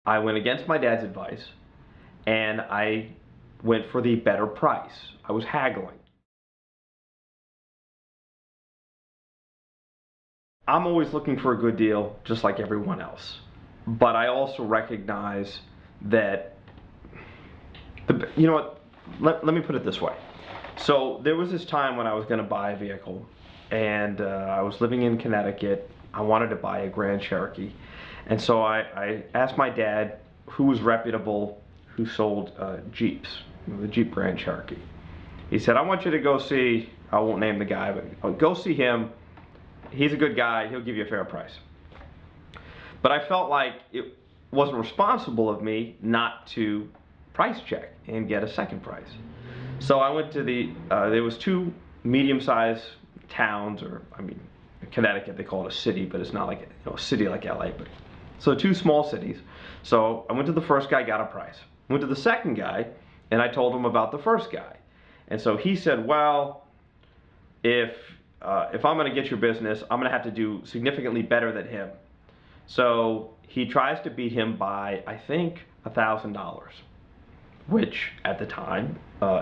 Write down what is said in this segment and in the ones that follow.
I went against my dad's advice and I went for the better price. I was haggling. I'm always looking for a good deal, just like everyone else. But I also recognize that, you know what, let me put it this way. So there was this time when I was going to buy a vehicle, and I was living in Connecticut. I wanted to buy a Grand Cherokee. And so I asked my dad, who was reputable, who sold Jeeps, the Jeep Grand Cherokee. He said, I want you to go see, I won't name the guy, but go see him. He's a good guy, he'll give you a fair price. But I felt like it wasn't responsible of me not to price check and get a second price. So I went to there was two medium-sized towns, or I mean, in Connecticut they call it a city, but it's not like a city like LA. But so two small cities. So I went to the first guy, got a price. Went to the second guy, and I told him about the first guy. And so he said, well, if I'm going to get your business, I'm going to have to do significantly better than him. So he tries to beat him by, I think, $1,000, which at the time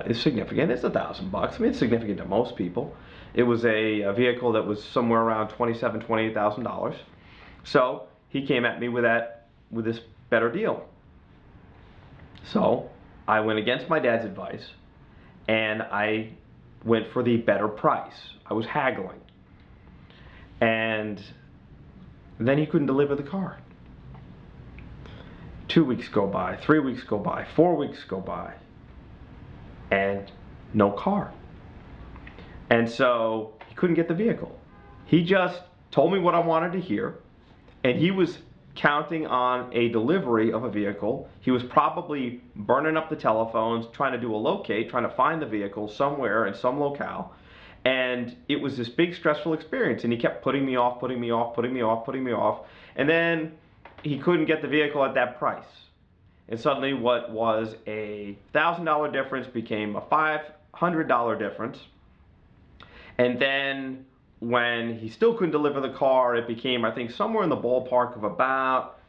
is significant. It's $1,000 bucks. I mean, it's significant to most people. It was a vehicle that was somewhere around $27,000, $28,000. So he came at me with this better deal. So I went against my dad's advice and I went for the better price. I was haggling. And then he couldn't deliver the car. 2 weeks go by, 3 weeks go by, 4 weeks go by, and no car. And so he couldn't get the vehicle. He just told me what I wanted to hear, and he was counting on a delivery of a vehicle. He was probably burning up the telephones, trying to do a locate, trying to find the vehicle somewhere in some locale. And it was this big stressful experience, and he kept putting me off, putting me off, putting me off, putting me off. And then he couldn't get the vehicle at that price. And suddenly what was a $1,000 difference became a $500 difference. And then when he still couldn't deliver the car, it became, I think, somewhere in the ballpark of about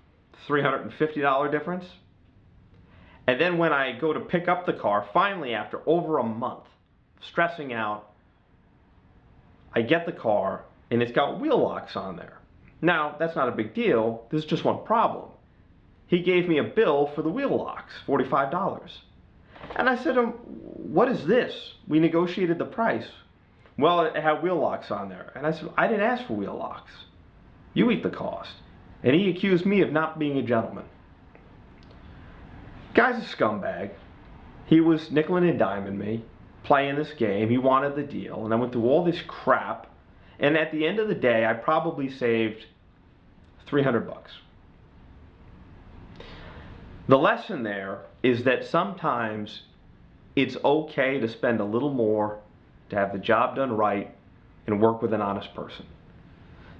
$350 difference. And then when I go to pick up the car, finally after over a month, stressing out, I get the car and it's got wheel locks on there. Now, that's not a big deal. There's just one problem. He gave me a bill for the wheel locks, $45. And I said to him, what is this? We negotiated the price. Well, it had wheel locks on there. And I said, I didn't ask for wheel locks. You eat the cost. And he accused me of not being a gentleman. Guy's a scumbag. He was nickel and diming me, playing this game. He wanted the deal. And I went through all this crap. And at the end of the day, I probably saved $300 bucks. The lesson there is that sometimes it's okay to spend a little more to have the job done right and work with an honest person.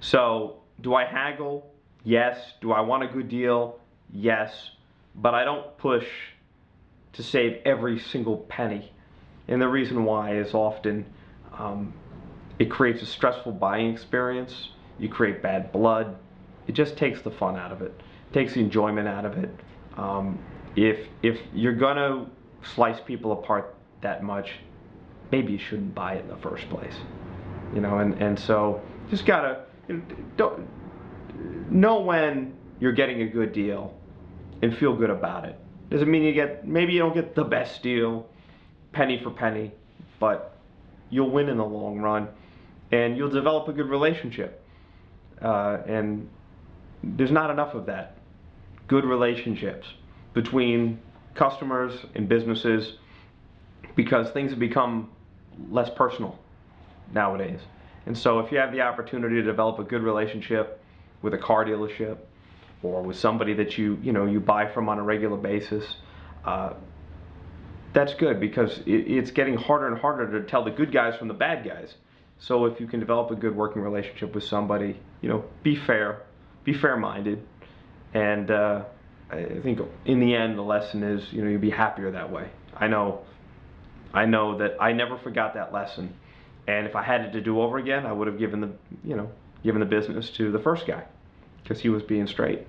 So, do I haggle? Yes. Do I want a good deal? Yes. But I don't push to save every single penny. And the reason why is often it creates a stressful buying experience. You create bad blood. It just takes the fun out of it. It takes the enjoyment out of it. If you're gonna slice people apart that much, maybe you shouldn't buy it in the first place. You know, and so just gotta know when you're getting a good deal and feel good about it. Doesn't mean maybe you don't get the best deal, penny for penny, but you'll win in the long run and you'll develop a good relationship. And there's not enough of that. Good relationships between customers and businesses, because things have become less personal nowadays. And so if you have the opportunity to develop a good relationship with a car dealership or with somebody that you buy from on a regular basis, that's good, because it's getting harder and harder to tell the good guys from the bad guys. So if you can develop a good working relationship with somebody, be fair, be fair-minded, and I think in the end the lesson is you'll be happier that way. I know that I never forgot that lesson, and if I had it to do over again, I would have given the business to the first guy, because he was being straight.